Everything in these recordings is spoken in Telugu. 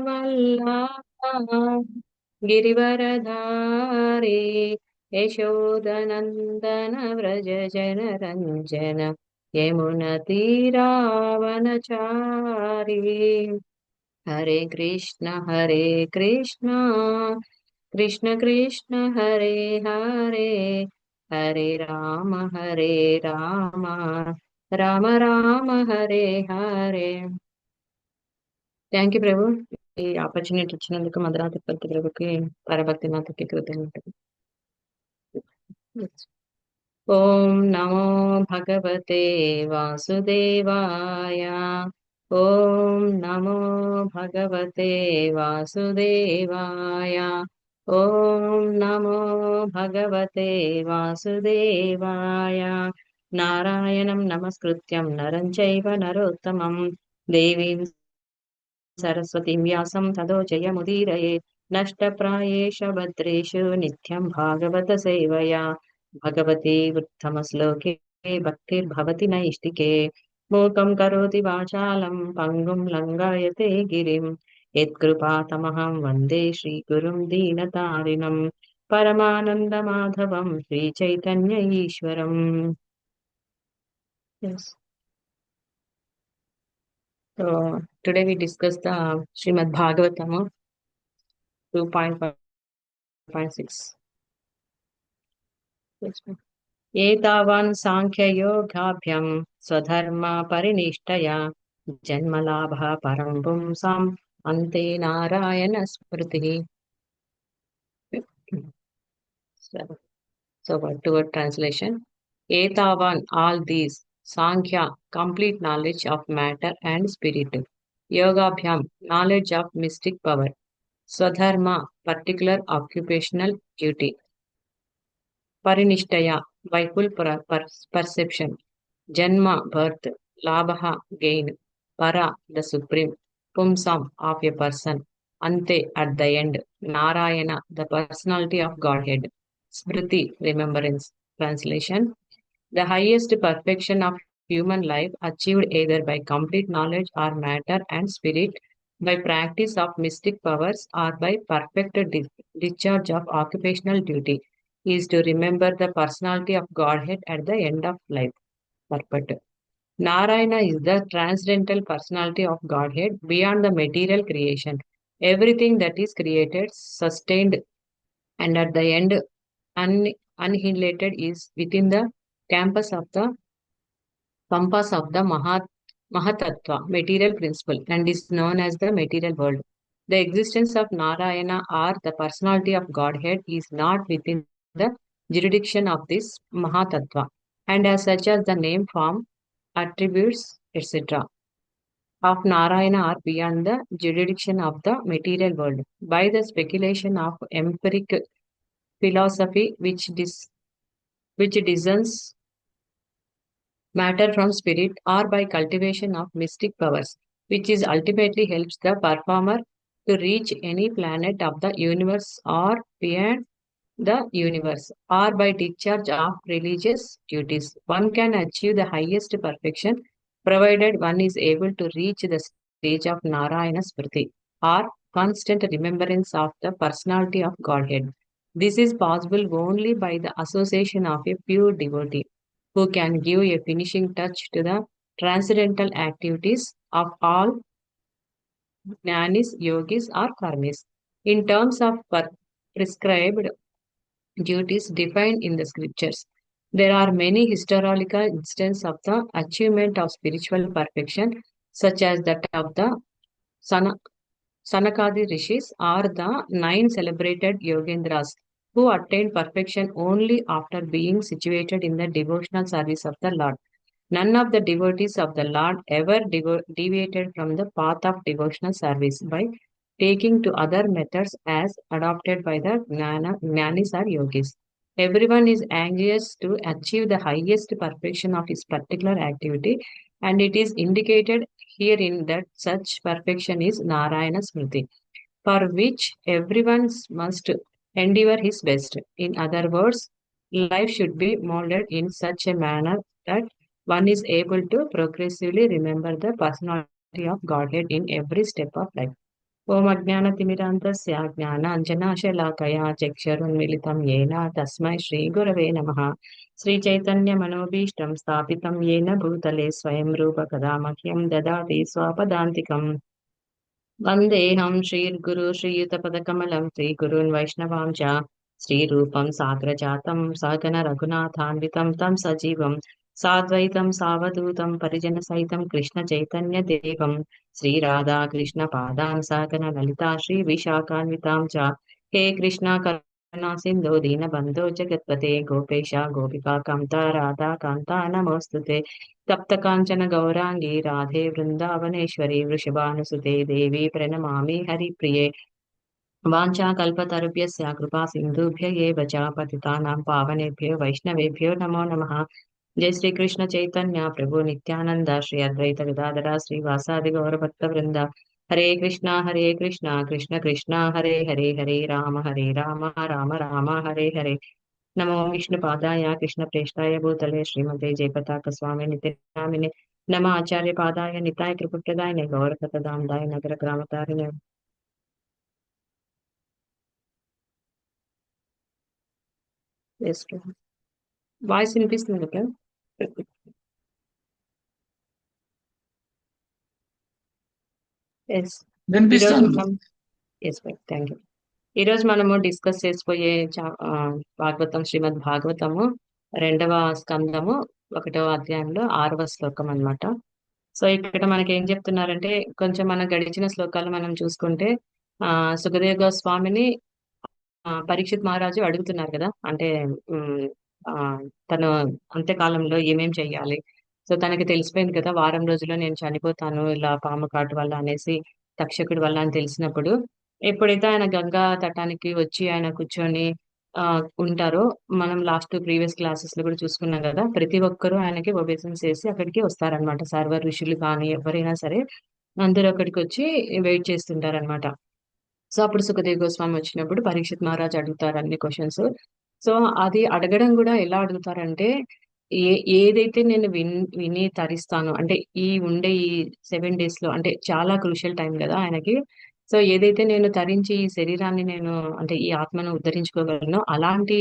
वल्लभा गिरिवरधारी यशोदनन्दन व्रज जनरञ्जन यमुनतीरावनचारी। हरे कृष्ण कृष्ण कृष्ण हरे हरे, हरे राम राम राम हरे हरे। థ్యాంక్ యూ ప్రభు. ఈ ఆపర్చునిటీ ఇచ్చినందుకు మధురా తిరుపతి ప్రభుకి పరభక్తి మాతకి కృతజ్ఞతలు. ఓం నమో భగవతే వాసుదేవాయ. ఓం నమో భగవతే వాసుదేవాయ. ఓం నమో భగవతే వాసుదేవాయ. నారాయణం నమస్కృత్యం నరం చైవ నరోత్తమం దేవీం सरस्वतीं व्यासं ततो जयमुदीरये। नष्टप्रायेषु भद्रेषु नित्यं भागवत सेवया भगवती उत्तमश्लोके भक्तिर्भवति नैष्टिके। मूकं करोति वाचालं पङ्गुं लङ्घयते गिरिं, यत्कृपातमहं वन्दे श्रीगुरुं दीनतारिणं परमानन्दमाधवं Sri Chaitanya ईश्वरम्. Yes. So today we discuss the Srimad Bhagavatam 2.5.6. एतावान् साङ्ख्ययोगाभ्यां स्वधर्म परिनिष्ठया जन्मलाभः परं पुंसाम् अन्ते नारायण स्मृतिः. So word to word translation. Etavan, all these. Sankhya, complete knowledge of matter and spirit. Yogabhyam, knowledge of mystic power. Swadharma, particular occupational duty. Parinishtaya, by full perception. Janma, birth. Labha, gain. Para, the supreme. Pumsam, of a person. Ante, at the end. Narayana, the personality of Godhead. Smriti, remembrance. Translation. The highest perfection of human life achieved either by complete knowledge or matter and spirit, by practice of mystic powers or by perfect discharge of occupational duty, is to remember the personality of Godhead at the end of life. Purport. Narayana is the transcendental personality of Godhead beyond the material creation. Everything that is created, sustained, and at the end annihilated is within the compass of the Mahatattva, material principle, and is known as the material world. The existence of Narayana or the personality of Godhead is not within the jurisdiction of this Mahatattva, and as such as the name, form, attributes, etc. of Narayana are beyond the jurisdiction of the material world. By the speculation of empiric philosophy which discerns matter from spirit, or by cultivation of mystic powers, which is ultimately helps the performer to reach any planet of the universe or beyond the universe, or by discharge of religious duties. One can achieve the highest perfection provided one is able to reach the stage of Narayana Smriti, or constant remembrance of the personality of Godhead. This is possible only by the association of a pure devotee who can give a finishing touch to the transcendental activities of all jnanis, yogis, or karmis. In terms of prescribed duties defined in the scriptures, there are many historical instances of the achievement of spiritual perfection, such as that of the Sanakadi Rishis or the 9 celebrated Yogendras who attained perfection only after being situated in the devotional service of the Lord. None of the devotees of the Lord ever deviated from the path of devotional service by taking to other methods as adopted by the Jnanis or Yogis. Everyone is anxious to achieve the highest perfection of his particular activity, and it is indicated herein that such perfection is Narayana Smriti, for which everyone must endeavor his best. In other words, life should be molded in such a manner that one is able to progressively remember the personality of Godhead in every step of life. ఓం అజ్ఞానతిమిరాంతస్య జ్ఞానాంజనాశలాకయా చక్షురున్మిలితం येन తస్మై శ్రీగురవే నమః. శ్రీచైతన్యమనోభీష్టం స్థాపితం येन భూతలే స్వయం రూప కదా మహ్యం దదాతి స్వపదాంతికం. వందేహం శ్రీర్గురు శ్రీయుతపదకమలం శ్రీగురున్ వైష్ణవాం చ శ్రీరూపం సాగ్రజాతం సగణ రఘునాథాన్వితం తం సజీవం సాద్వైతం సావధూతం పరిజన సహితం కృష్ణ చైతన్య దేవం శ్రీరాధా కృష్ణ పాదాన్ సగణ లలితా శ్రీ విశాఖాన్వితాం చ. హే కృష్ణ కరుణా సింధో దీన బంధో జగత్పతే గోపేశ గోపికా కాంత రాధా కాంత నమోస్తుతే. తప్త కాంచన గౌరాంగి రాధే వృందావనేశ్వరి వృషభానుసుతే దేవి ప్రణమామి హరిప్రియ. వాంఛాకల్పతరుభ్యస్య కృపా సింధుభ్య ఏవ చ పతితానాం పావనేభ్యో వైష్ణవేభ్యో నమో నమః. జై శ్రీ కృష్ణ చైతన్య ప్రభు నిత్యానంద శ్రీ అద్వైత గదాధర శ్రీవాసాది గౌరభక్త వృంద. హరే కృష్ణ కృష్ణ కృష్ణ హరే హరే హరే రామ రామ రామ హరే హరే. నమో విష్ణుపాదాయ కృష్ణప్రేష్టాయ భూతలే శ్రీమతే జయపతాక స్వామి నిత్యనామినే. నమ ఆచార్యపాదాయ నితాయ కృపప్రదాయ గౌరకదాయ నగర గ్రామతారిణే. వాయిస్ వినిపిస్తుంది కదా? ఎస్. ఈరోజు వినిపిస్తుంది. Yes thank you. ఈరోజు మనము డిస్కస్ చేసిపోయే భాగవతం శ్రీమద్ భాగవతము 2వ స్కందము 1వ అధ్యాయంలో 6వ శ్లోకం అన్నమాట. సో ఇక్కడ మనకి ఏం చెప్తున్నారంటే, కొంచెం మన గడిచిన శ్లోకాలు మనం చూసుకుంటే సుఖదేవ్ గోస్వామిని పరీక్షిత్ మహారాజు అడుగుతున్నారు కదా, అంటే ఉమ్, ఆ, తను అంత్యకాలంలో ఏమేం చెయ్యాలి. సో తనకి తెలిసిపోయింది కదా, వారం రోజుల్లో నేను చనిపోతాను ఇలా పాము కాటు వల్ల అనేసి, తక్షకుడి వల్ల అని తెలిసినప్పుడు, ఎప్పుడైతే ఆయన గంగా తటానికి వచ్చి ఆయన కూర్చొని ఆ ఉంటారో, మనం లాస్ట్ ప్రీవియస్ క్లాసెస్ లో కూడా చూసుకున్నాం కదా, ప్రతి ఒక్కరూ ఆయనకి ఒబేసెన్స్ చేసి అక్కడికి వస్తారనమాట. సర్వ ఋషులు కానీ ఎవరైనా సరే అందరూ అక్కడికి వచ్చి వెయిట్ చేస్తుంటారనమాట. సో అప్పుడు సుఖదేవ్ గోస్వామి వచ్చినప్పుడు పరీక్షిత్ మహారాజ్ అడుగుతారు అన్ని క్వశ్చన్స్. సో అది అడగడం కూడా ఎలా అడుగుతారంటే, ఏదైతే నేను విని తరిస్తాను అంటే, ఈ 7 days లో, అంటే చాలా క్రూషియల్ టైం కదా ఆయనకి. సో ఏదైతే నేను తరించి ఈ శరీరాన్ని నేను, అంటే ఈ ఆత్మను ఉద్ధరించుకోగలను, అలాంటి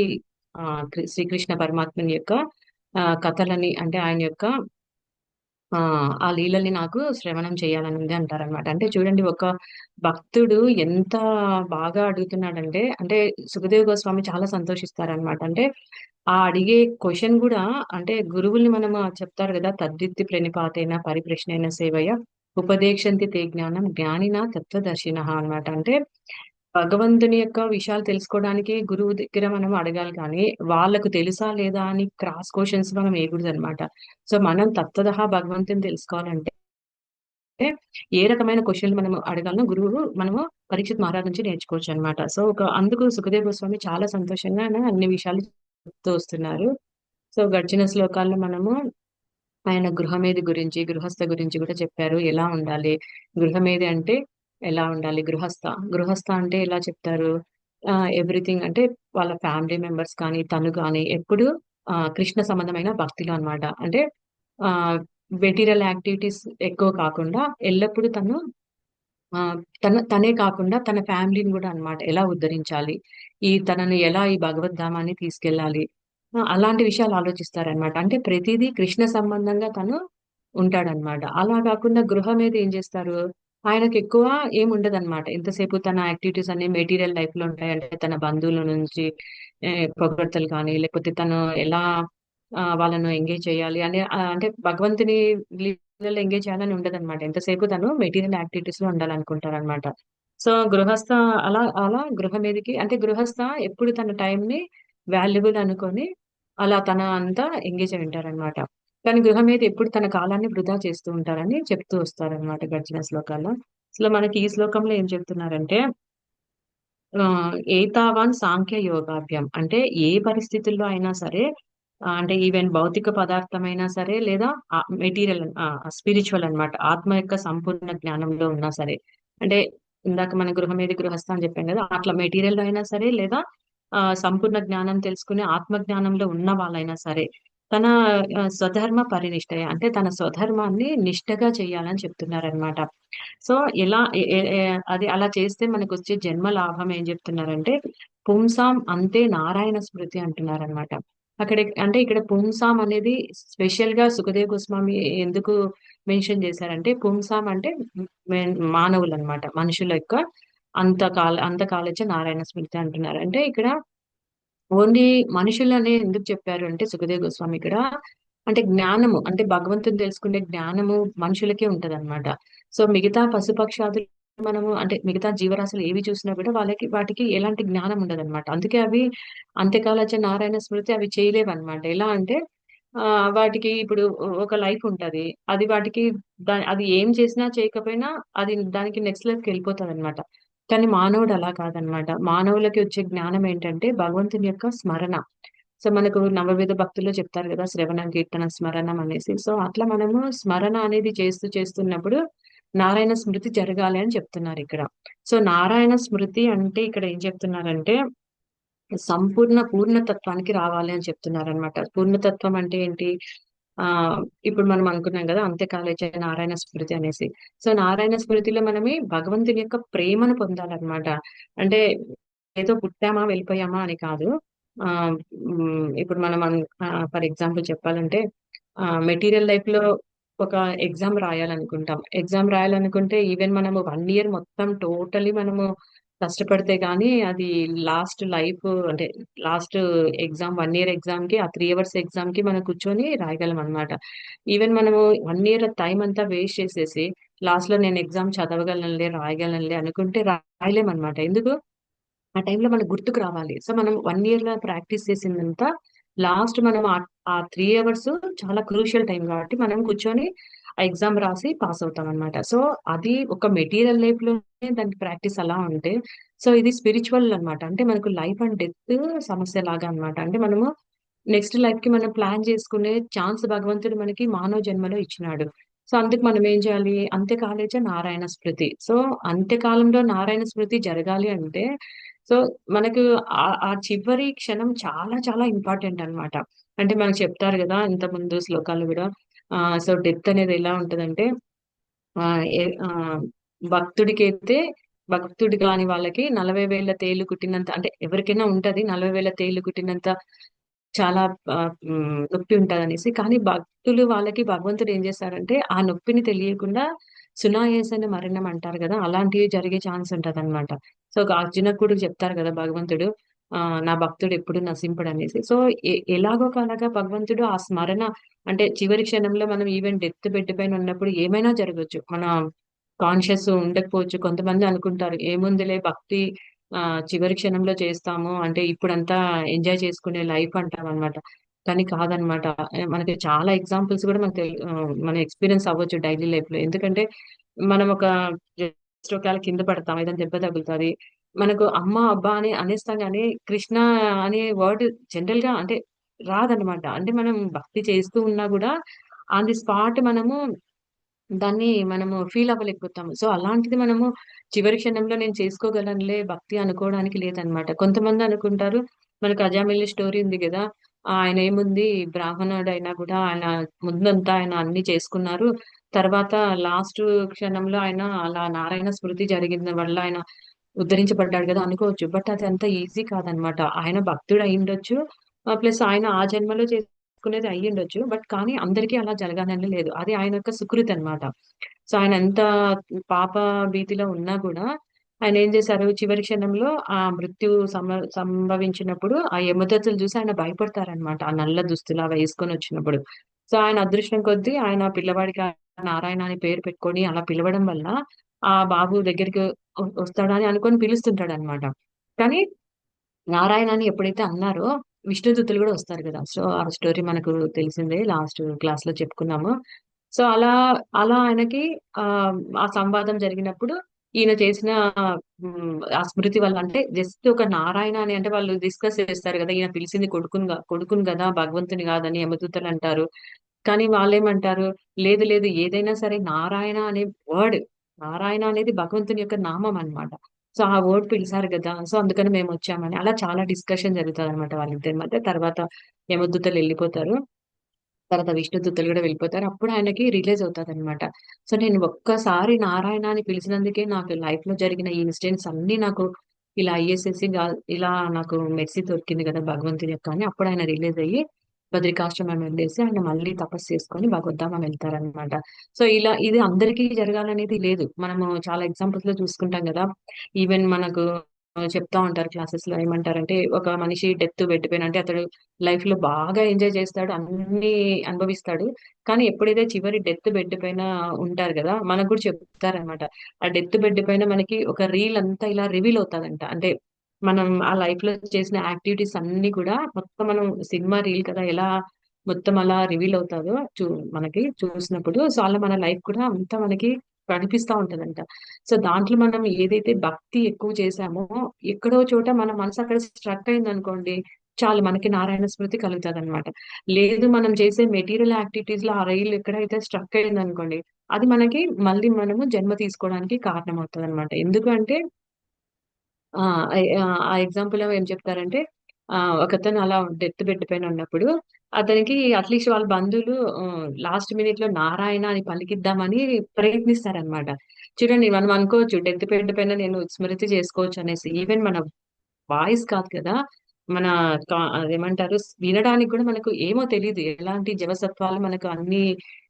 శ్రీకృష్ణ పరమాత్మని యొక్క కథలని, అంటే ఆయన యొక్క ఆ ఆ లీలల్ని నాకు శ్రవణం చేయాలని ఉంది అంటారనమాట. అంటే చూడండి, ఒక భక్తుడు ఎంత బాగా అడుగుతున్నాడంటే, అంటే సుఖదేవ్ గోస్వామి చాలా సంతోషిస్తారనమాట. అంటే ఆ అడిగే క్వశ్చన్ కూడా, అంటే గురువుల్ని మనం చెప్తారు కదా, తద్విత్తి ప్రణిపాతైన పరిప్రశ్నైన సేవయ ఉపదేశంతి తే జ్ఞానం జ్ఞానిన తత్వదర్శిన అన్నమాట. అంటే భగవంతుని యొక్క విషయాలు తెలుసుకోవడానికి గురువు దగ్గర మనం అడగాలి, కానీ వాళ్ళకు తెలుసా లేదా అని క్రాస్ క్వశ్చన్స్ మనం వేయకూడదు అనమాట. సో మనం తత్వదహ భగవంతుని తెలుసుకోవాలంటే ఏ రకమైన క్వశ్చన్లు మనం అడగాలనో గురువు మనము పరీక్షిత్ మహారాజ్ నుంచి నేర్చుకోవచ్చు అనమాట. సో అందుకు సుఖదేవ్ గోస్వామి చాలా సంతోషంగా ఆయన అన్ని విషయాలు చెప్తూ వస్తున్నారు. సో గడిచిన శ్లోకాల్లో మనము ఆయన గృహమేది గురించి, గృహస్థ గురించి కూడా చెప్పారు. ఎలా ఉండాలి గృహమేది అంటే, ఎలా ఉండాలి గృహస్థ. గృహస్థ అంటే ఎలా చెప్తారు, ఎవ్రీథింగ్ అంటే వాళ్ళ ఫ్యామిలీ మెంబర్స్ కానీ తను కానీ ఎప్పుడు కృష్ణ సంబంధమైన భక్తిలో అన్నమాట. అంటే ఆ మెటీరియల్ యాక్టివిటీస్ ఎక్కువ కాకుండా, ఎల్లప్పుడూ తను ఆ తనే కాకుండా తన ఫ్యామిలీని కూడా అన్నమాట ఎలా ఉద్ధరించాలి, తనని ఎలా ఈ భగవద్ధామాన్ని తీసుకెళ్ళాలి, అలాంటి విషయాలు ఆలోచిస్తారనమాట. అంటే ప్రతిదీ కృష్ణ సంబంధంగా తను ఉంటాడనమాట. అలా కాకుండా గృహం మీద ఏం చేస్తారు, ఆయనకు ఎక్కువ ఏం ఉండదన్నమాట. ఎంతసేపు తన యాక్టివిటీస్ అన్ని మెటీరియల్ లైఫ్ లో ఉంటాయి. అంటే తన బంధువుల నుంచి పొగడ్తలు కానీ, లేకపోతే తను ఎలా వాళ్ళను ఎంగేజ్ చేయాలి అని, అంటే భగవంతుని లీలలో ఎంగేజ్ చేయాలని ఉండదన్నమాట. ఎంతసేపు తను మెటీరియల్ యాక్టివిటీస్ లో ఉండాలనుకుంటారనమాట. సో గృహస్థ అలా అలా గృహం మీదకి, అంటే గృహస్థ ఎప్పుడు తన టైం ని వాల్యుబుల్ అనుకొని అలా తన అంతా ఎంగేజ్ అయి ఉంటారనమాట. కానీ గృహం మీద ఎప్పుడు తన కాలాన్ని వృధా చేస్తూ ఉంటారని చెప్తూ వస్తారనమాట గడిచిన శ్లోకాల్లో. అసలు మనకి ఈ శ్లోకంలో ఏం చెప్తున్నారంటే, ఏతావాన్ సాంఖ్య యోగాభ్యం, అంటే ఏ పరిస్థితుల్లో అయినా సరే, అంటే ఈవెన్ భౌతిక పదార్థమైనా సరే, లేదా మెటీరియల్ స్పిరిచువల్ అన్నమాట, ఆత్మ యొక్క సంపూర్ణ జ్ఞానంలో ఉన్నా సరే, అంటే ఇందాక మన గృహం మీద గృహస్థ అని చెప్పాం కదా, అట్లా మెటీరియల్ అయినా సరే, లేదా సంపూర్ణ జ్ఞానం తెలుసుకునే ఆత్మ జ్ఞానంలో ఉన్న వాళ్ళైనా సరే, తన స్వధర్మ పరినిష్టయ అంటే తన స్వధర్మాన్ని నిష్టగా చేయాలని చెప్తున్నారనమాట. సో, ఎలా ఎ ఎ ఎ అది అలా చేస్తే మనకొచ్చే జన్మ లాభం ఏం చెప్తున్నారంటే, పుంసాం అంతే నారాయణ స్మృతి అంటున్నారనమాట. అక్కడ అంటే ఇక్కడ పుంసాం అనేది స్పెషల్‌గా సుఖదేవ్ గోస్వామి ఎందుకు మెన్షన్ చేశారంటే, పుంసాం అంటే మానవులనమాట. మనుషుల యొక్క అంతకాలచ నారాయణ స్మృతి అంటున్నారు. అంటే ఇక్కడ ఓన్లీ మనుషులనే ఎందుకు చెప్పారు అంటే సుఖదేవ్ గోస్వామి ఇక్కడ అంటే జ్ఞానము అంటే భగవంతుని తెలుసుకునే జ్ఞానము మనుషులకే ఉంటదన్నమాట. సో మిగతా పశుపక్షాదులు మనము అంటే మిగతా జీవరాశులు ఏవి చూసినా కూడా వాటికి ఎలాంటి జ్ఞానం ఉండదన్నమాట. అందుకే అవి అంత్యకాలచ నారాయణ స్మృతి అవి చేయలేవన్నమాట. ఎలా అంటే వాటికి ఇప్పుడు ఒక లైఫ్ ఉంటది. అది వాటికి అది ఏం చేసినా చేయకపోయినా అది దానికి నెక్స్ట్ లెవెల్‌కి వెళ్ళిపోతదన్నమాట. కానీ మానవుడు అలా కాదనమాట. మానవులకి వచ్చే జ్ఞానం ఏంటంటే భగవంతుని యొక్క స్మరణ. సో మనకు నవవిధ భక్తుల్లో చెప్తారు కదా! శ్రవణం, కీర్తన, స్మరణం అనేసి. సో అట్లా మనము స్మరణ అనేది చేస్తున్నప్పుడు నారాయణ స్మృతి జరగాలి అని చెప్తున్నారిక్కడ. సో నారాయణ స్మృతి అంటే ఇక్కడ ఏం చెప్తున్నారంటే పూర్ణతత్వానికి రావాలి అని చెప్తున్నారనమాట. పూర్ణతత్వం అంటే ఏంటి? ఇప్పుడు మనం అనుకున్నాం గదా! అంత్యకాలేచ నారాయణ స్మృతి అనేసి. సో, నారాయణ స్మృతిలో భగవంతుని యొక్క ప్రేమను పొందాలన్నమాట. అంటే ఏదో పుట్టామా, వెళ్ళిపోయామా అని కాదు. ఇప్పుడు మనం ఫర్ ఎగ్జాంపుల్ చెప్పాలంటే మెటీరియల్ లైఫ్‌లో ఒక ఎగ్జామ్ రాయాలనుకుంటాం. ఎగ్జామ్ రాయాలనుకుంటే ఈవెన్ మనము 1 ఇయర్ మొత్తం టోటల్లీ మనము కష్టపడితే గాని అది లాస్ట్ లైఫ్ అంటే లాస్ట్ ఎగ్జామ్ 1 ఇయర్ ఎగ్జామ్‌కి ఆ 3 అవర్స్ ఎగ్జామ్‌కి మనం కూర్చొని రాయగలమనమాట. ఈవెన్ మనము 1 ఇయర్ టైమ్ అంతా వేస్ట్ చేసేసి లాస్ట్‌లో నేను ఎగ్జామ్ చదవగలనులే, రాయగలనులే అనుకుంటే రాయలేమనమాట. ఎందుకు? ఆ టైంలో మనకు గుర్తుకు రావాలి. సో, మనం 1 ఇయర్‌లో ప్రాక్టీస్ చేసిందంతా లాస్ట్ మనం ఆ 3 అవర్స్ చాలా క్రూషియల్ టైమ్ కాబట్టి మనం కూర్చొని ఆ ఎగ్జామ్ రాసి పాస్ అవుతామనమాట. సో, అది ఒక మెటీరియల్ లైఫ్‌లోనే దానికి ప్రాక్టీస్ అలా ఉంటే, సో, ఇది స్పిరిచువల్ అన్నమాట. అంటే మనకు లైఫ్ అండ్ డెత్ సమస్యలాగా అన్నమాట. అంటే మనము నెక్స్ట్ లైఫ్‌కి మనం ప్లాన్ చేసుకునే ఛాన్స్ భగవంతుడు మనకి మానవ జన్మలో ఇచ్చినాడు. సో, అందుకు మనం ఏం చేయాలి? అంత్యకాలేచ నారాయణ స్మృతి. సో, అంత్యకాలంలో నారాయణ స్మృతి జరగాలి అంటే, సో, మనకు ఆ చివరి క్షణం చాలా చాలా ఇంపార్టెంట్ అన్నమాట. అంటే మనకు చెప్తారు గదా! ఇంతకుముందు శ్లోకాల్లో గూడా సో, డెత్ అనేది ఎలా ఉంటదంటే ఆహ్, ఎ ఆహ్, భక్తుడికైతే భక్తుడు కాని వాళ్ళకి 40,000 తేళ్లు కుట్టినంత అంటే ఎవరికైనా ఉంటది. 40,000 తేళ్లు కుట్టినంత చాలా నొప్పి ఉంటదనేసి. కానీ భక్తులు వాళ్ళకి భగవంతుడు ఏం చేస్తారంటే, ఆ నొప్పిని తెలియకుండా సునాయాసన మరణం అంటారు గదా! అలాంటివి జరిగే ఛాన్స్ ఉంటదనమాట. సో, ఒక అర్జునకు కూడా చెప్తారు గదా! భగవంతుడు నా భక్తుడు ఎప్పుడు నశింపడనేసి. సో, ఎలాగో ఒకలాగా భగవంతుడు ఆ స్మరణ అంటే చివరి క్షణంలో మనం ఈవెన్ డెత్ బెడ్ పైన ఉన్నప్పుడు ఏమైనా జరగొచ్చు. మన కాన్షియస్ ఉండకపోవచ్చు. కొంతమంది అనుకుంటారు ఏముందిలే భక్తి చివరి క్షణంలో చేస్తాము. అంటే ఇప్పుడంతా ఎంజాయ్ చేసుకునే లైఫ్ అంటామనమాట. కానీ కాదనమాట. మనకి చాలా ఎగ్జాంపుల్స్ గూడా మనం ఎక్స్‌పీరియన్స్ అవ్వచ్చు డైలీ లైఫ్‌లో. ఎందుకంటే మనం జస్ట్ ఒకవేళ కింద పడతాం. ఏదైనా దెబ్బ తగులుతది. మనకు అమ్మ, అబ్బా అని అనేస్తాం గానీ, కృష్ణ అనే వర్డ్ జనరల్‌గా అంటే రాదనమాట. అంటే మనం భక్తి చేస్తూ ఉన్నా గూడా ఆన్ ది స్పాట్ దాన్ని మనము ఫీల్ అవ్వలేకపోతాము. సో, అలాంటిది మనము చివరి క్షణంలో నేను చేసుకోగలనులే భక్తి అనుకోవడానికి లేదనమాట. కొంతమంది అనుకుంటారు మనకు 'అజామిల్' స్టోరీ ఉంది గదా! ఆయన ఏముంది బ్రాహ్మణుడైనా గూడా ఆయన ముందంతా ఆయన అన్నీ చేసుకున్నారు. తర్వాత లాస్ట్ క్షణంలో ఆయన అలా నారాయణ స్మృతి జరిగిన వల్ల ఆయన ఉద్ధరించబడ్డాడు గదా! అనుకోవచ్చు. బట్ అది అంత ఈజీ కాదనమాట. ఆయన భక్తుడు అయ్యుండొచ్చు. ప్లస్ ఆయన ఆ జన్మలో చేసుకునేది అయ్యుండొచ్చు. బట్ కానీ అందరికీ అలా జరగాలని లేదు. అది ఆయన యొక్క సుకృతి అన్నమాట. సో, ఆయన ఎంత పాప భీతిలో ఉన్నా గూడా ఆయనేం జేశారు, చివరి క్షణంలో ఆ మృత్యు సంభవించినప్పుడు ఆ యమదూతలు జూసి ఆయన భయపడతారనమాట. ఆ నల్ల దుస్తులు అవి యేసుకొనొచ్చినప్పుడు. సో, ఆయన అదృష్టం కొద్దీ ఆయన పిల్లవాడికి నారాయణ అని పేరు పెట్టుకొని అలా పిలవడం వల్ల ఆ బాబు దగ్గరికి వస్తాడని అనుకోని పిలుస్తుంటాడనమాట. కానీ నారాయణ అని ఎప్పుడైతే అన్నారో, విష్ణుదూతులు గూడా వస్తారు గదా! సో, ఆ స్టోరీ మనకు తెలిసిందే. లాస్ట్ క్లాస్‌లో చెప్పుకున్నాము. సో, అలా ఆయనకి ఆ సంవాదం జరిగినప్పుడు ఈయన చేసిన ఆ స్మృతి వల్ల అంటే జస్ట్ ఒక నారాయణ అని అంటే వాళ్ళు డిస్కస్ చేస్తారు గదా! ఈయన పిలిసింది కొడుకుని గదా! భగవంతుని గాదని యమదూతలంటారు. కానీ వాళ్ళేమంటారు, లేదు లేదు ఏదైనా సరే నారాయణ అనే వర్డ్, నారాయణ అనేది భగవంతుని యొక్క నామం అన్నమాట. సో, ఆ వర్డ్ పిలిసారు గదా! సో, అందుకని మేమొచ్చామని. అలా చాలా డిస్కషన్ జరుగుతదనమాట వాళ్ళిద్దరి మధ్య. తర్వాత యమదూతలెళ్ళిపోతారు. తర్వాత విష్ణుదూతలు కూడా వెళ్ళిపోతారు. అప్పుడు ఆయనకి రియలైజ్ అవుతాదనమాట. సో, నేను ఒక్కసారి నారాయణ అని పిలిచినందుకే నాకు లైఫ్‌లో జరిగిన ఈ ఇన్సిడెంట్స్ అన్నీ నాకు ఇలా అయ్యేసేసి ఇలా నాకు మెర్సీ దొరికింది కదా! భగవంతుని యొక్క అని అప్పుడు ఆయన రియలైజ్ అయ్యి బద్రికాశ్రమం వెళ్ళేసి ఆయన మళ్ళీ తపస్సు చేసుకొని భగవద్ధామం వెళ్తారనమాట. సో, ఇది అందరికీ జరగాలనేది లేదు. మనము చాలా ఎగ్జాంపుల్స్‌లో చూసుకుంటాం గదా! ఈవెన్ మనకు చెప్తా ఉంటారు క్లాసెస్‌లో ఏమంటారంటే, ఒక మనిషి డెత్ బెడ్ పైన అంటే అతడు లైఫ్‌లో బాగా ఎంజాయ్ చేస్తాడు. అన్నీ అనుభవిస్తాడు. కానీ ఎప్పుడైతే చివరి డెత్ బెడ్ పైన ఉంటారు గదా! మనకు కూడా చెప్తారనమాట. ఆ డెత్ బెడ్ పైన మనకి ఒక రీల్ అంతా ఇలా రివీల్ అవుతదంట. అంటే మనం ఆ లైఫ్‌లో చేసిన యాక్టివిటీస్ అన్నీ కూడా మొత్తం మనం సినిమా రీల్ కదా! ఎలా మొత్తం అలా రివీల్ అవుతాదో మనకి చూసినప్పుడు సో, అలా మన లైఫ్ కూడా అంతా మనకి కనిపిస్తా ఉంటదంట. సో, దాంట్లో మనం ఏదైతే భక్తి ఎక్కువ చేశామో, ఎక్కడో చోట మన మనసు అక్కడ స్ట్రక్ అయిందనుకోండి, చాలు మనకి నారాయణ స్మృతి కలుగుతదనమాట. లేదు మనం చేసే మెటీరియల్ యాక్టివిటీస్‌లో ఆ రైలు ఎక్కడైతే స్ట్రక్ అయిందనుకోండి, అది మనకి మళ్ళీ మనము జన్మ తీసుకోవడానికి కారణమవుతదనమాట. ఎందుకు అంటే ఆ ఎగ్జాంపుల్‌లో ఏం చెప్తారంటే ఒకతను అలా డెత్ బెడ్ పైన ఉన్నప్పుడు అతనికి అట్‌లీస్ట్ వాళ్ళ బంధువులు లాస్ట్ మినిట్‌లో నారాయణ అని పలికిద్దామని ప్రయత్నిస్తారనమాట. చూడండి మనం అనుకోవచ్చు డెత్ బెడ్ పైన నేను స్మృతి చేసుకోవచ్చు అనేసి. ఈవెన్ మన వాయిస్ కాదు కదా! మన అదేమంటారు వినడానికి కూడా మనకు ఏమో తెలీదు. ఎలాంటి జవసత్వాలు మనకు అన్నీ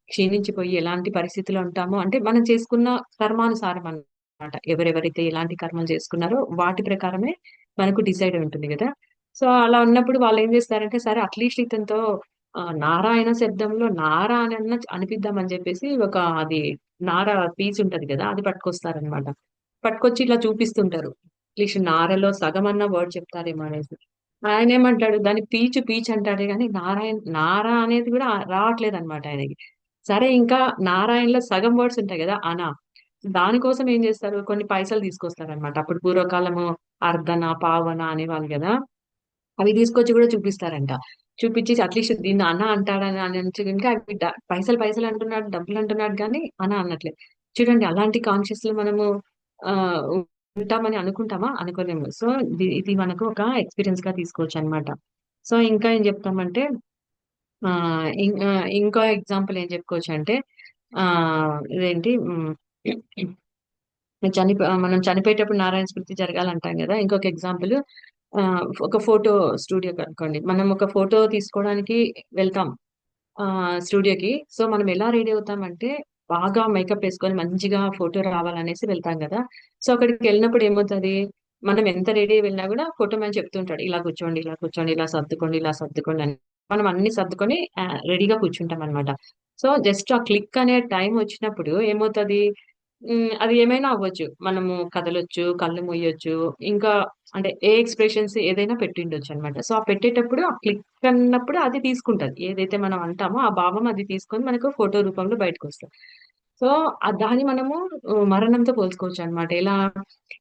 క్షీణించిపోయి ఎలాంటి పరిస్థితిలో ఉంటామో అంటే మనం చేసుకున్న కర్మానుసారం అన్నమాట. ఎవరెవరైతే ఎలాంటి కర్మలు చేసుకున్నారో వాటి ప్రకారమే మనకు డిసైడ్ అయి ఉంటుంది గదా! సో, అలా ఉన్నప్పుడు వాళ్ళేం జేస్తారంటే సరే అట్‌లీస్ట్ ఇతనితో నారాయణ శబ్దంలో నార అనన్నా అనిపిద్దామని జెప్పేసి అది నార పీస్ ఉంటది గదా! అది పట్టుకొస్తారనమాట. పట్టుకొచ్చి ఇట్లా చూపిస్తుంటారు. అట్‌లీస్ట్ నారలో సగమన్నా వర్డ్ చెప్తారేమో అనేసి. ఆయనేమంటాడు దాన్ని పీచు పీచు అంటాడే గానీ నార అనేది గూడా రావట్లేదనమాట ఆయనకి. సరే ఇంకా నారాయణలో సగం వర్డ్స్ ఉంటాయి గదా! దానికోసం ఏం జేస్తారు కొన్ని పైసలు తీసుకొస్తారనమాట. అప్పుడు పూర్వకాలము అర్ధన, పావన అనేవాళ్ళు గదా! అవి తీసుకొచ్చి గూడా చూపిస్తారంట. చూపిచ్చి అట్‌లీస్ట్ దీన్ని అన అంటాడని అనొచ్చు గనుక అవి పైసలు పైసలు అంటున్నాడు, డబ్బులంటున్నాడు గానీ అన అనట్లే. చూడండి అలాంటి కాన్షియస్‌లో మనము ఆహ్, ఉంటామని అనుకుంటామా? అనుకోలేము. సో, ఇది మనకు ఒక ఎక్స్‌పీరియన్స్‌గా తీసుకోవచ్చనమాట. సో, ఇంకా ఏం జెప్తామంటే ఇంకో ఎగ్జాంపుల్ ఏం చెప్పుకోవచ్చంటే ఇదేంటి మనం చనిపోయేటప్పుడు నారాయణ స్మృతి జరగాలంటాం గదా! ఇంకొక ఎగ్జాంపుల్ ఒక ఫోటో స్టూడియోకనుకోండి. మనం ఒక ఫోటో తీసుకోవడానికి వెళ్తాం. స్టూడియోకి. సో, మనం ఎలా రెడీ అవుతామంటే, బాగా మేకప్ ఏసుకొని మంచిగా ఫోటో రావాలనేసి వెళ్తాం గదా! సో, అక్కడికెళ్ళినప్పుడు ఏమవుతది, మనం ఎంత రెడీ అయ్యి వెళ్ళినా గూడా ఫోటో మ్యాన్ చెప్తూ ఉంటాడు. ఇలా కూర్చోండి, ఇలా కూర్చోండి, ఇలా సర్దుకోండి, ఇలా సర్దుకోండి అని. మనం అన్నీ సర్దుకొని రెడీగా కూర్చుంటామనమాట. సో, జస్ట్ ఆ క్లిక్ అనే టైం వచ్చినప్పుడు ఏమవుతది, అది ఏమైనా అవ్వచ్చు. మనము కదలొచ్చు, కళ్ళు మూయొచ్చు, ఇంకా అంటే ఏ ఎక్స్‌ప్రెషన్స్ ఏదైనా పెట్టిండొచ్చనమాట. సో, ఆ పెట్టేటప్పుడు ఆ క్లిక్ అన్నప్పుడు అది తీసుకుంటది. ఏదైతే మనం అంటామో ఆ భావం అది తీసుకొని మనకు ఫోటో రూపంలో బయటకొస్తది. సో, దాన్ని మనము మరణంతో పోల్చుకోవచ్చనమాట. ఎలా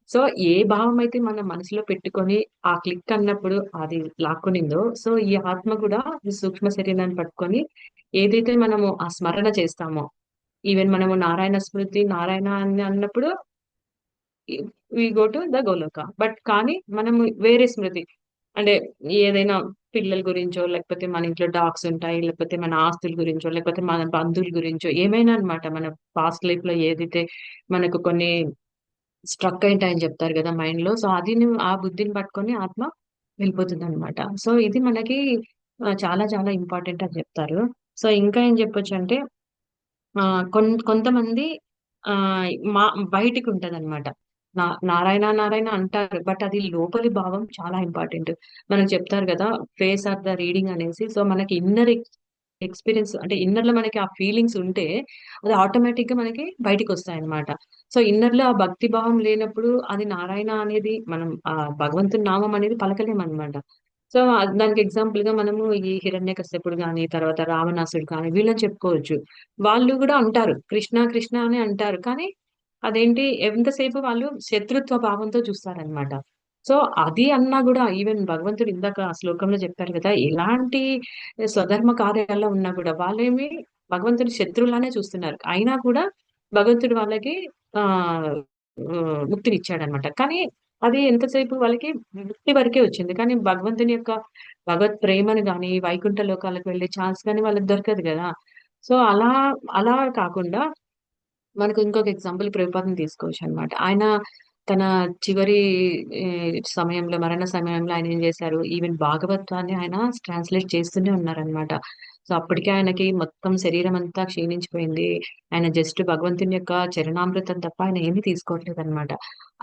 సో, ఏ భావం అయితే మన మనసులో పెట్టుకొని ఆ క్లిక్ అన్నప్పుడు అది లాక్కునిందో, సో, ఈ ఆత్మ కూడా ఈ సూక్ష్మ శరీరాన్ని పట్టుకొని ఏదైతే మనము ఆ స్మరణ చేస్తామో, ఈవెన్ మనము నారాయణ స్మృతి, నారాయణ అని అన్నప్పుడు ఈ we go to the Goloka. కానీ మనము వేరే స్మృతి అంటే ఏదైనా పిల్లల గురించో, లేకపోతే మన ఇంట్లో డాగ్స్ ఉంటాయి. లేకపోతే మన ఆస్తుల గురించో, లేకపోతే మన బంధువుల గురించో ఏమైనా అన్నమాట. మన పాస్ట్ లైఫ్‌లో ఏదైతే మనకు కొన్ని స్ట్రక్ అయింటాయని చెప్తారు గదా! మైండ్‌లో. సో, ఆ బుద్ధిని పట్టుకొని ఆత్మ వెళ్ళిపోతుందన్నమాట. సో, ఇది మనకి చాలా చాలా ఇంపార్టెంట్ అని చెప్తారు. సో, ఇంకా ఏం చెప్పొచ్చంటే కొంతమంది ఆహ్, మా బయటికుంటదనమాట. నారాయణ, నారాయణ అంటారు. బట్ అది లోపలి భావం చాలా ఇంపార్టెంట్. మనకు చెప్తారు గదా! ఫేస్ ఆర్ ద రీడింగ్ అనేసి. సో, మనకి ఇన్నర్ ఎక్స్‌పీరియన్స్ అంటే ఇన్నర్‌లో మనకి ఆ ఫీలింగ్స్ ఉంటే అది ఆటోమేటిక్‌గా మనకి బయటికొస్తాయన్నమాట. సో, ఇన్నర్‌లో ఆ భక్తి భావం లేనప్పుడు అది నారాయణ అనేది మనం భగవంతుని నామం అనేది పలకలేమన్నమాట. సో, దానికి ఎగ్జాంపుల్‌గా మనము ఈ హిరణ్యకశ్యపుడు గాని, తర్వాత రావణాసుడు కానీ వీళ్ళని చెప్పుకోవచ్చు. వాళ్ళు గూడా అంటారు. కృష్ణ, కృష్ణ అని అంటారు. కానీ అదేంటి ఎంతసేపు వాళ్ళు శత్రుత్వ భావంతో చూస్తారనమాట. సో, అది అన్నా గూడా ఈవెన్ భగవంతుడు ఇందాక ఆ శ్లోకంలో చెప్పారు గదా! ఎలాంటి స్వధర్మ కార్యాల్లో ఉన్నా గూడా వాళ్ళేమి భగవంతుని శత్రువులానే చూస్తున్నారు. అయినా కూడా భగవంతుడు వాళ్ళకి ఆహ్, ముక్తినిచ్చాడనమాట. కానీ అది ఎంతసేపు వాళ్ళకి ముక్తి వరకే వచ్చింది. కానీ భగవంతుని యొక్క భగవత్ ప్రేమను గాని, వైకుంఠ లోకాలకు వెళ్ళే ఛాన్స్ గాని వాళ్ళకి దొరకదు గదా! సో, అలా కాకుండా మనకు ఇంకొక ఎగ్జాంపుల్ ప్రభుపాదని తీసుకోవచ్చనమాట. ఆయన తన చివరి సమయంలో మరణ సమయంలో ఆయన ఏం చేశారు, ఈవెన్ భాగవతాన్ని ఆయన ట్రాన్స్‌లేట్ చేస్తూనే ఉన్నారనమాట. సో, అప్పటికే ఆయనకి మొత్తం శరీరం అంతా క్షీణించిపోయింది. ఆయన జస్ట్ భగవంతుని యొక్క చరణామృతం తప్ప ఆయన ఏమీ తీసుకోవట్లేదనమాట.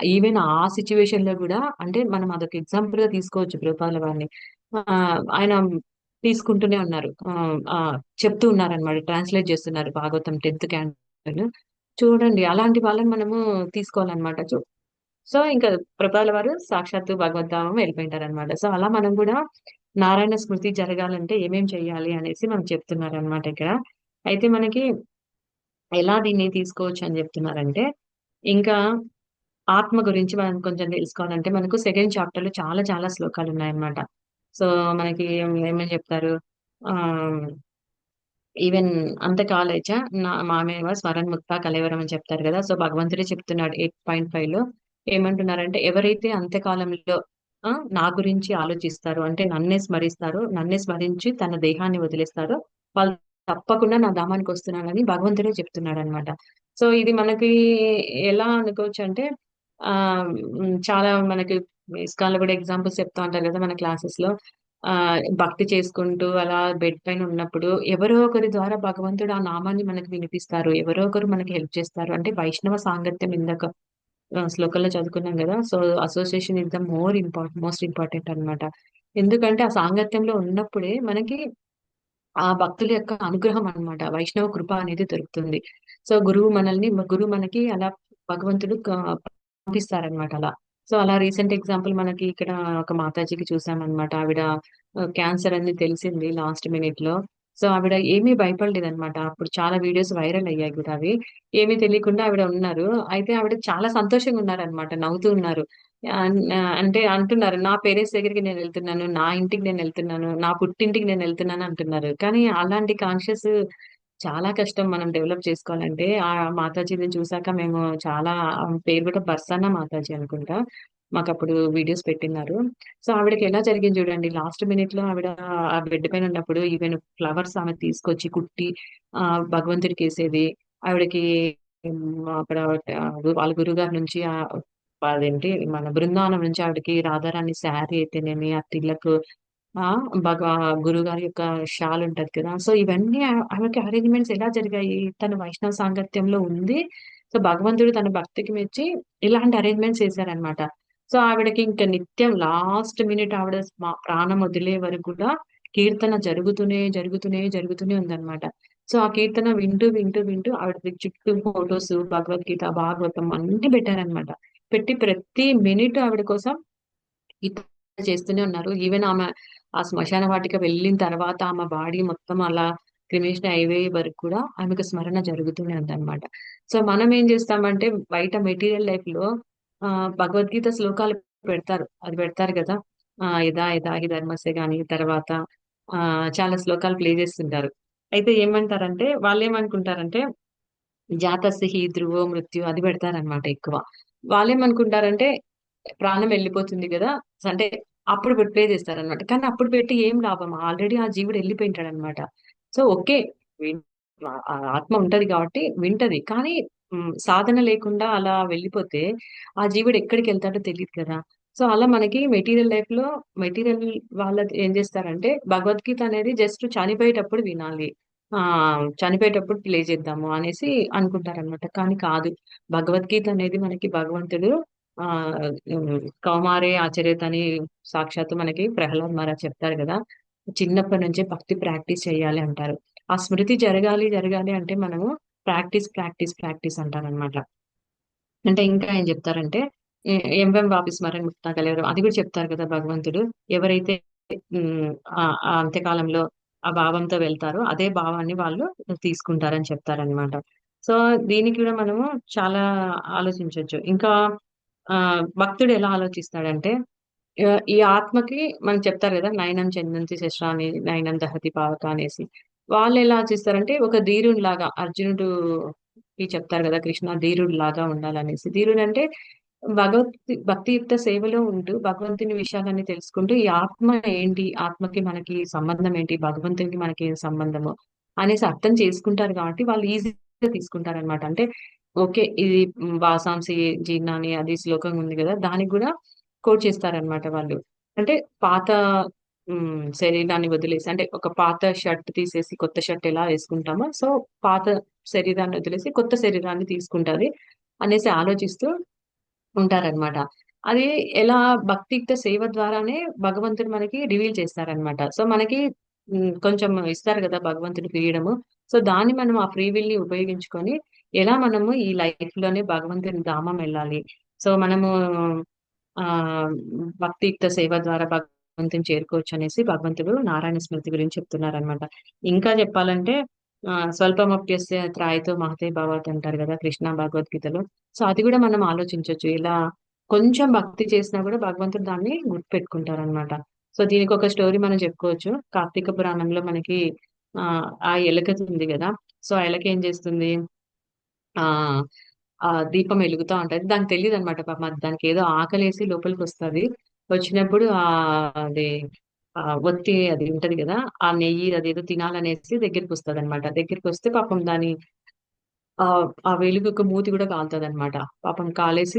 ఈవెన్ ఆ సిట్యుయేషన్‌లో గూడా అంటే మనం అదొక ఎగ్జాంపుల్‌గా తీసుకోవచ్చు ప్రభుపాదుల వారిని. ఆయన తీసుకుంటూనే ఉన్నారు. చెప్తూ ఉన్నారనమాట. ట్రాన్స్‌లేట్ చేస్తున్నారు భాగవతం 10థ్ క్యాంటిల్. చూడండి అలాంటి వాళ్ళని మనము తీసుకోవాలనమాట. సో, ఇంకా ప్రభుపాదుల వారు సాక్షాత్తు భగవద్ధామం వెళ్ళిపోయింటారనమాట. సో, అలా మనం గూడా నారాయణ స్మృతి జరగాలంటే ఏమేం చేయాలి అనేసి మనకు చెప్తున్నారనమాట ఇక్కడ. అయితే మనకి ఎలా దీన్ని తీసుకోవచ్చు అని జెప్తున్నారంటే, ఇంకా ఆత్మ గురించి మనం కొంచెం తెలుసుకోవాలంటే మనకు సెకండ్ చాప్టర్‌లో చాలా చాలా శ్లోకాలున్నాయన్నమాట. సో, మనకి ఏమని చెప్తారు ఆహ్, ఈవెన్ అంతకాలేచ మామేవ స్మరన్ముక్త కళేవరం అని చెప్తారు గదా! సో, భగవంతుడే చెప్తున్నాడు 8.5లో ఏమంటున్నారంటే, ఎవరైతే అంత్యకాలంలో నా గురించి ఆలోచిస్తారో అంటే నన్నే స్మరిస్తారో, నన్నే స్మరించి తన దేహాన్ని వదిలేస్తారో, వాళ్ళు తప్పకుండా నా ధామానికొస్తున్నారని భగవంతుడే చెప్తున్నాడన్నమాట. సో, ఇది మనకి ఎలా అనుకోవచ్చంటే చాలా మనకి ఇస్కాన్‌లో గూడా ఎగ్జాంపుల్స్ చెప్తా ఉంటారు గదా! మన క్లాసెస్‌లో. భక్తి చేసుకుంటూ అలా బెడ్ పైన ఉన్నప్పుడు ఎవరో ఒకరి ద్వారా భగవంతుడు ఆ నామాన్ని మనకు వినిపిస్తారు. ఎవరో ఒకరు మనకి హెల్ప్ చేస్తారు. అంటే వైష్ణవ సాంగత్యం ఇందాక శ్లోకంలో చదువుకున్నాం గదా! So, association is the most important అన్నమాట. ఎందుకంటే ఆ సాంగత్యంలో ఉన్నప్పుడే మనకి ఆ భక్తుల యొక్క అనుగ్రహం అన్నమాట. వైష్ణవ కృప అనేది దొరుకుతుంది. సో, గురువు మనకి అలా భగవంతుడు పంపిస్తారన్నమాట అలా. సో, అలా రీసెంట్ ఎగ్జాంపుల్ మనకి ఇక్కడ ఒక మాతాజీకి చూసామన్నమాట. ఆవిడ క్యాన్సర్ అని తెలిసింది లాస్ట్ మినిట్‌లో. సో, ఆవిడ ఏమీ భయపడలేదన్నమాట. అప్పుడు చాలా వీడియోస్ వైరల్ అయ్యాయి గూడా అవి. ఏమీ తెలియకుండా ఆవిడ ఉన్నారు. అయితే ఆవిడ చాలా సంతోషంగా ఉన్నారన్నమాట. నవ్వుతూ ఉన్నారు. అంటే అంటున్నారు, "నా పేరెంట్స్ దగ్గరికి నేనెళ్తున్నాను. నా ఇంటికి నేనెళ్తున్నాను. నా పుట్టింటికి నేనెళ్తున్నాను" అంటున్నారు. కానీ అలాంటి కాన్షియస్ చాలా కష్టం మనం డెవలప్ చేసుకోవాలంటే. ఆ మాతాజీని చూసాక మేము చాలా ఆమె పేరు కూడా బర్సానా మాతాజీ అనుకుంటా. మాకప్పుడు వీడియోస్ పెట్టినారు. సో, ఆవిడకి ఎలా జరిగింది చూడండి. లాస్ట్ మినిట్‌లో ఆవిడ ఆ బెడ్ పైన ఉన్నప్పుడు ఈవెన్ ఫ్లవర్స్ ఆమె తీసుకొచ్చి కుట్టి భగవంతుడికేసేది. ఆవిడకి అక్కడ వాళ్ళ గురువుగారి నుంచి అదేంటి మన బృందావనం నుంచి ఆవిడకి రాధారాణి శారీ అయితేనేమి, ఆ తిలక్ ఆ! గురువుగారి యొక్క షాల్ ఉంటది కదా! సో, ఇవన్నీ ఆమెకి అరేంజ్‌మెంట్స్ ఎలా జరిగాయి? తను వైష్ణవ సాంగత్యంలో ఉంది. సో, భగవంతుడు తన భక్తికి మెచ్చి ఇలాంటి అరేంజ్‌మెంట్స్ చేశారనమాట. సో, ఆవిడకి ఇంక నిత్యం లాస్ట్ మినిట్ ఆవిడ ప్రాణం వదిలే వరకు కూడా కీర్తన జరుగుతూనే ఉందనమాట. సో, ఆ కీర్తన వింటూ ఆవిడ చుట్టూ ఫోటోస్, భగవద్గీత, భాగవతం అన్నీ పెట్టారనమాట. పెట్టి ప్రతి మినిట్ ఆవిడ కోసం కీర్తన చేస్తూనే ఉన్నారు. ఈవెన్ ఆమె ఆ శ్మశాన వాటిక వెళ్ళిన తర్వాత ఆమె బాడీ మొత్తం అలా క్రిమేషన్ అయ్యే వరకు కూడా ఆమెకు స్మరణ జరుగుతూనే ఉందన్నమాట. సో, మనం ఏం చేస్తామంటే బయట మెటీరియల్ లైఫ్‌లో భగవద్గీత శ్లోకాలు పెడతారు. అది పెడతారు కదా! యదా యదా హి ధర్మస్య గాని తర్వాత చాలా శ్లోకాలు ప్లే చేస్తుంటారు. అయితే ఏమంటారంటే వాళ్ళేమనుకుంటారంటే జాతస్య హి ధ్రువో మృత్యు అది పెడతారనమాట ఎక్కువ. వాళ్ళేమనుకుంటారంటే ప్రాణం వెళ్ళిపోతుంది గదా! అంటే అప్పుడు ప్లే చేస్తారనమాట. కానీ అప్పుడు పెట్టి ఏం లాభం? ఆల్రెడీ ఆ జీవుడు ఎళ్ళిపోయుంటాడనమాట. So, okay. విన్ ఆత్మ ఉంటది కాబట్టి వింటది. కానీ సాధన లేకుండా అలా వెళ్ళిపోతే ఆ జీవుడు ఎక్కడికెళ్తాడో తెలీదు కదా! సో, అలా మనకి మెటీరియల్ లైఫ్‌లో మెటీరియల్ వాళ్ళది ఏం చేస్తారంటే భగవద్గీత అనేది జస్ట్ చనిపోయేటప్పుడు వినాలి. చనిపోయేటప్పుడు ప్లే చేద్దాము అనేసి అనుకుంటారనమాట. కానీ కాదు. భగవద్గీత అనేది మనకి భగవంతుడు ఆహ్, కౌమారే ఆచరేత్ అని సాక్షాత్తు మనకి ప్రహ్లాద్ మహారాజ్ చెప్తారు గదా! చిన్నప్పటి నుంచే భక్తి ప్రాక్టీస్ చేయాలి అంటారు. ఆ స్మృతి జరగాలి అంటే మనము ప్రాక్టీస్ అంటారనమాట. అంటే ఇంకా ఏం జెప్తారంటే "ఎంవెం వాపి స్మరన్ ముక్తా కలెవరం" అది గూడా చెప్తారు కదా భగవంతుడు. ఎవరైతే హ్మ్. ఆ అంత్యకాలంలో ఆ భావంతో వెళ్తారో అదే భావాన్ని వాళ్ళు తీసుకుంటారని చెప్తారనమాట. సో, దీనికి కూడా మనము చాలా ఆలోచించొచ్చు. ఇంకా భక్తుడు ఎలా ఆలోచిస్తాడంటే ఈ ఆత్మకి మనకు చెప్తారు గదా! నయనం చిందంతి శస్త్రాని నయనం దహతి పావక అనేసి. వాళ్ళెలా ఆలోచిస్తారంటే ఒక ధీరునిలాగా అర్జునుడుకి చెప్తారు గదా! కృష్ణ ధీరుడిలాగా ఉండాలనేసి. ధీరుడంటే భక్తియుక్త సేవలో ఉంటూ భగవంతుని విషయాలన్నీ తెలుసుకుంటూ ఈ ఆత్మ ఏంటి, ఆత్మకి మనకి సంబంధం ఏంటి, భగవంతునికి మనకి ఏం సంబంధము అనేసి అర్థం చేసుకుంటారు కాబట్టి వాళ్ళు ఈజీగా తీసుకుంటారనమాట. అంటే ఓకే, ఇది వాసాంసి జీర్ణాని అది శ్లోకం ఉంది కదా, దానికి కూడా కోట్ చేస్తారనమాట వాళ్ళు. అంటే పాత శరీరాన్ని వదిలేసి, అంటే ఒక పాత షర్ట్ తీసేసి కొత్త షర్ట్ ఎలా వేసుకుంటామో, సో పాత శరీరాన్ని వదిలేసి కొత్త శరీరాన్ని తీసుకుంటది అనేసి ఆలోచిస్తూ ఉంటారనమాట. అది ఎలా భక్తియుక్త సేవ ద్వారానే భగవంతుడు మనకి రివీల్ చేస్తారనమాట. సో, మనకి కొంచెం ఇస్తారు గదా భగవంతుడు ఫ్రీడము. సో, దాన్ని మనం ఆ ఫ్రీ విల్‌ని ఉపయోగించుకొని ఎలా మనము ఈ లైఫ్‌లోనే భగవంతుని ధామం వెళ్ళాలి. సో, మనము ఆహ్, భక్తియుక్త సేవ ద్వారా భగవంతుని చేరుకోవచ్చనేసి భగవంతుడు నారాయణ స్మృతి గురించి చెప్తున్నారనమాట. ఇంకా చెప్పాలంటే స్వల్పమప్యస్య త్రాయతో మహతే భవత్ అంటారు గదా కృష్ణ భగవద్గీతలో. సో, అది గూడా మనం ఆలోచించొచ్చు. ఇలా కొంచెం భక్తి చేసినా గూడా భగవంతుడు దాన్ని గుర్తుపెట్టుకుంటారనమాట. సో, దీనికొక స్టోరీ మనం చెప్పుకోవచ్చు. కార్తీక పురాణంలో మనకి ఆ ఎలక ఉంది గదా! సో, ఆ ఎలక ఏం చేస్తుంది? ఆహ్, ఆ దీపం ఎలుగుతా ఉంటది. దానికి తెలీదనమాట పాపం. అది దానికేదో ఆకలేసి లోపలికొస్తది. వచ్చినప్పుడు అది ఒత్తి అది ఉంటది గదా! ఆ నెయ్యి అదేదో తినాలనేసి దగ్గరికొస్తదనమాట. దగ్గరికొస్తే పాపం దాని ఆ వెలుగుకి మూతి గూడా కాలుతదనమాట. పాపం కాలేసి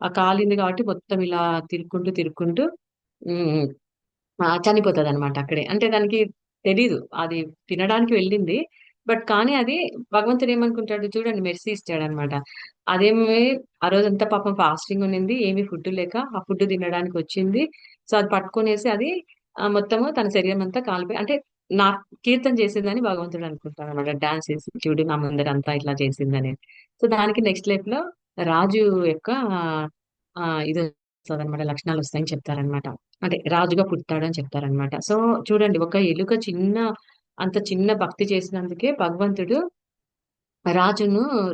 కాలింది కాబట్టి మొత్తం ఇలా తిరుక్కుంటూ హ్మ్. చనిపోతదనమాట అక్కడే. అంటే దానికి తెలీదు. అది తినడానికి వెళ్ళింది. కానీ అది భగవంతుడు ఏమనుకుంటాడు చూడండి, మెర్సీ ఇచ్చాడనమాట. అదేమి ఆ రోజంతా పాపం ఫాస్టింగ్ ఉండింది. ఏమి ఫుడ్ లేక ఆ ఫుడ్ తినడానికొచ్చింది. సో, అది పట్టుకొనేసి అది మొత్తము తన శరీరం అంతా కాలిపోయి, అంటే నా కీర్తన చేసిందని భగవంతుడు అనుకుంటాడనమాట. డాన్స్ చేసి చూడు నా ముందరంతా ఇట్లా చేసిందని. సో, దానికి నెక్స్ట్ లైఫ్‌లో రాజు యొక్క ఇదొస్తదనమాట. లక్షణాలొస్తాయని చెప్తారనమాట. అంటే రాజుగా పుట్టాడని చెప్తారనమాట. సో, చూడండి, ఒక ఎలుక అంత చిన్న భక్తి చేసినందుకే భగవంతుడు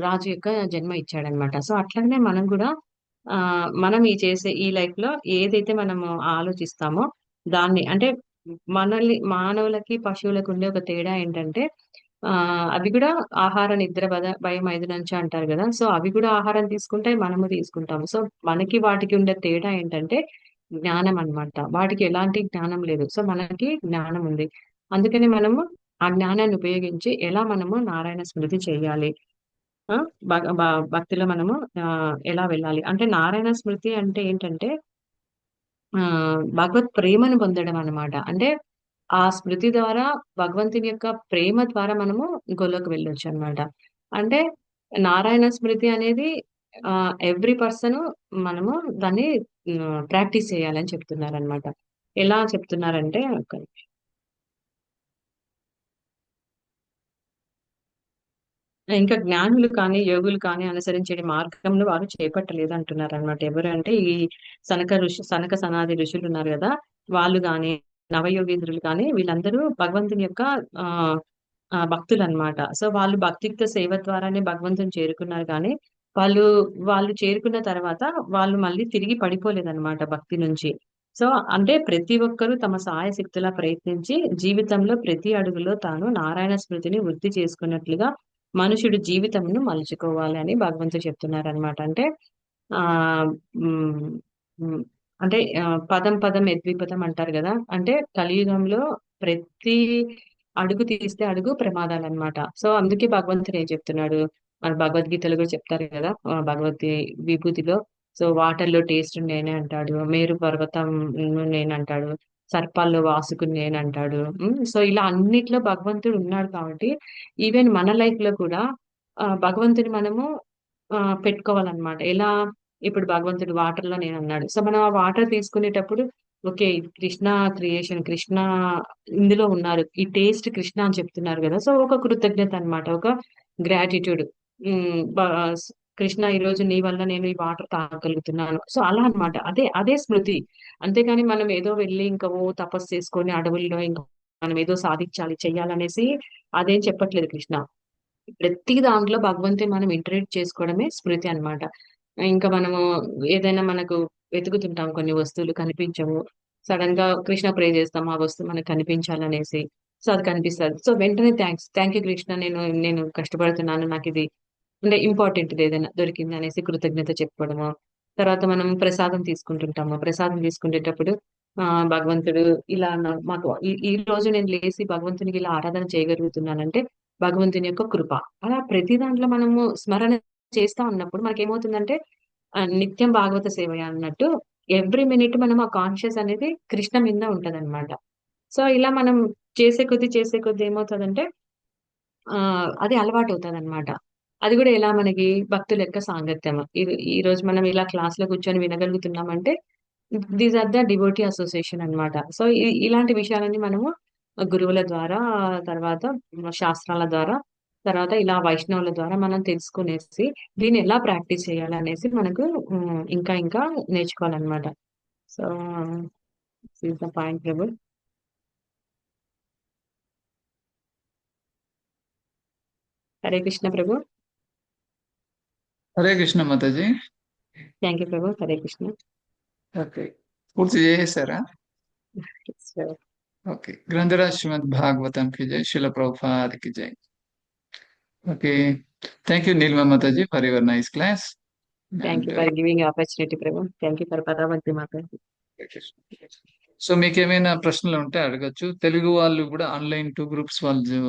రాజు యొక్క జన్మ ఇచ్చాడనమాట. సో, అట్లనే మనం గూడా మనం చేసే ఈ లైఫ్‌లో ఏదైతే మనము ఆలోచిస్తామో దాన్ని, అంటే మనల్ని మానవులకి, పశువులకు ఉండే ఒక తేడా ఏంటంటే అవి గూడా ఆహార, నిద్ర, భయం, ఐదునంచ అంటారు గదా! సో, అవి గూడా ఆహారం తీసుకుంటాయి, మనము తీసుకుంటాము. సో, మనకి వాటికి ఉండే తేడా ఏంటంటే జ్ఞానం అన్నమాట. వాటికి ఎలాంటి జ్ఞానం లేదు. సో, మనకి జ్ఞానం ఉంది. అందుకని మనము ఆ జ్ఞానాన్ని ఉపయోగించి ఎలా మనము నారాయణ స్మృతి చేయాలి. ఆ! భగ భ భక్తిలో మనము ఎలా వెళ్ళాలి. అంటే నారాయణ స్మృతి అంటే ఏంటంటే భగవత్ ప్రేమను పొందడం అన్నమాట. అంటే ఆ స్మృతి ద్వారా భగవంతుని యొక్క ప్రేమ ద్వారా మనము ఇంకోలోకి వెళ్ళొచ్చన్నమాట. అంటే నారాయణ స్మృతి అనేది ఎవ్రి పర్సను మనము దాన్ని ప్రాక్టీస్ చేయాలని చెప్తున్నారన్నమాట. ఎలా చెప్తున్నారంటే ఇంకా జ్ఞానులు కానీ, యోగులు కానీ అనుసరించే మార్గంను వారు చేపట్టలేదంటున్నారనమాట. ఎవరంటే ఈ సనక సనాది ఋషులున్నారు గదా! వాళ్ళు గాని, నవయోగీంద్రులు కానీ వీళ్ళందరూ భగవంతుని యొక్క ఆహ్, భక్తులనమాట. సో, వాళ్ళు భక్తియుక్త సేవ ద్వారానే భగవంతుని చేరుకున్నారు కానీ, వాళ్ళు వాళ్ళు చేరుకున్న తర్వాత వాళ్ళు మళ్ళీ తిరిగి పడిపోలేదనమాట భక్తి నుంచి. సో, అంటే ప్రతి ఒక్కరు తమ శాయశక్తులా ప్రయత్నించి జీవితంలో ప్రతి అడుగులో తాను నారాయణ స్మృతిని వృద్ధి చేసుకున్నట్లుగా మనుషుడు జీవితంను మలుచుకోవాలి అని భగవంతుడు చెప్తున్నారనమాట. అంటే ఆహ్, హ్మ్. హ్మ్. అంటే పదం పదం యద్విపదం అంటారు గదా! అంటే కలియుగంలో ప్రతి అడుగు తీస్తే అడుగు ప్రమాదాలనమాట. సో, అందుకే భగవంతుడు ఏం చెప్తున్నాడు, మన భగవద్గీతలో కూడా చెప్తారు గదా! విభూతిలో సో, వాటర్‌లో టేస్ట్ నేనే అంటాడు. మేరు పర్వతం నేనంటాడు. సర్పాల్లో వాసుకుని నేనంటాడు. సో, ఇలా అన్నిట్లో భగవంతుడు ఉన్నాడు కాబట్టి ఈవెన్ మన లైఫ్‌లో కూడా భగవంతుని మనము పెట్టుకోవాలనమాట. ఎలా? ఇప్పుడు భగవంతుడు వాటర్‌లో నేనున్నాడు. సో, మనం ఆ వాటర్ తీసుకునేటప్పుడు ఓకే, ఇది కృష్ణ క్రియేషన్. కృష్ణ ఇందులో ఉన్నారు. ఈ టేస్ట్ కృష్ణ అని చెప్తున్నారు గదా! సో, ఒక కృతజ్ఞత అన్నమాట. ఒక గ్రాటిట్యూడ్. హ్మ్. కృష్ణ, ఈరోజు నీ వల్ల నేను ఈ వాటర్ తాగగలుగుతున్నాను. సో, అలా అన్నమాట. అదే స్మృతి. అంతేగాని మనం ఏదో వెళ్లి ఇంకా తపస్సు చేసుకొని అడవుల్లో ఇంకా మనం ఏదో సాధించాలి, చెయ్యాలనేసి అదేం చెప్పట్లేదు కృష్ణ. ప్రతి దాంట్లో భగవంతుని మనం ఇంటరేట్ చేసుకోవడమే స్మృతి అన్నమాట. ఇంకా మనము ఏదైనా మనకు వెతుకుతుంటాం, కొన్ని వస్తువులు కనిపించవు. సడెన్‌గా కృష్ణ ప్రే చేస్తాం. ఆ వస్తువు మనకు కనిపించాలనేసి. సో, అది కనిపిస్తది. సో, వెంటనే థాంక్ యూ కృష్ణ, నేను నేను కష్టపడుతున్నాను. నాకిది అంటే ఇంపార్టెంట్‌ది ఏదైనా దొరికిందనేసి కృతజ్ఞత చెప్పుకోవడము. తర్వాత మనం ప్రసాదం తీసుకుంటుంటాము. ప్రసాదం తీసుకునేటప్పుడు భగవంతుడు ఇలా మాకు ఈ రోజు నేను లేసి భగవంతునికి ఇలా ఆరాధన చేయగలుగుతున్నానంటే భగవంతుని యొక్క కృప. అలా ప్రతి దాంట్లో మనము స్మరణ చేస్తా ఉన్నప్పుడు మనకేమవుతుందంటే నిత్యం భాగవత సేవయ అన్నట్టు ఎవ్రీ మినిట్ మనం ఆ కాన్షియస్ అనేది కృష్ణ మీద ఉంటదనమాట. సో, ఇలా మనం చేసే కొద్దీ ఏమవుతదంటే అది అలవాటవుతదనమాట. అది గూడా ఎలా మనకి భక్తుల యొక్క సాంగత్యం. ఈరోజు మనం ఇలా క్లాస్‌లో కూర్చొని వినగలుగుతున్నామంటే these are the devotee association అన్నమాట. సో, ఇలాంటి విషయాలన్నీ మనము గురువుల ద్వారా, తర్వాత శాస్త్రాల ద్వారా, తర్వాత ఇలా వైష్ణవుల ద్వారా మనం తెలుసుకునేసి, దీన్ని ఎలా ప్రాక్టీస్ చేయాలనేసి మనకు ఇంకా ఇంకా నేర్చుకోవాలన్నమాట. So, this is the point ప్రభు. హరే కృష్ణ ప్రభు. హరే కృష్ణ మాతాజీ. థాంక్ యూ ప్రభు. హరే కృష్ణ. ఓకే, పూర్తి చేసేసారా? సో, ఓకే, గ్రంథరాజ్ శ్రీమద్ భాగవతం కి జై, శిల ప్రభుపాద్ కి జై. ఓకే, థ్యాంక్ యూ నీలిమా మాతాజీ for your nice class. Thank and you for giving opportunity ప్రభు. థాంక్ యూ ఫర్ పదాభక్తి మాతాజీ. సో మీకు ఏమైనా ప్రశ్నలు ఉంటే అడగచ్చు. తెలుగు వాళ్ళు కూడా ఆన్లైన్ 2 గ్రూప్స్ వాళ్ళు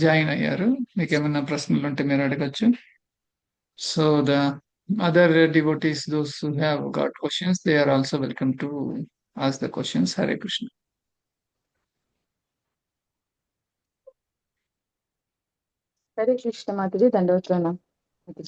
జాయిన్ అయ్యారు. మీకు ఏమైనా ప్రశ్నలు ఉంటే మీరు అడగచ్చు. So the other devotees, those who have got questions, they are also welcome to ask the questions. Hare Krishna. Hare Krishna మాతాజీ, దండవత్ ప్రణామం.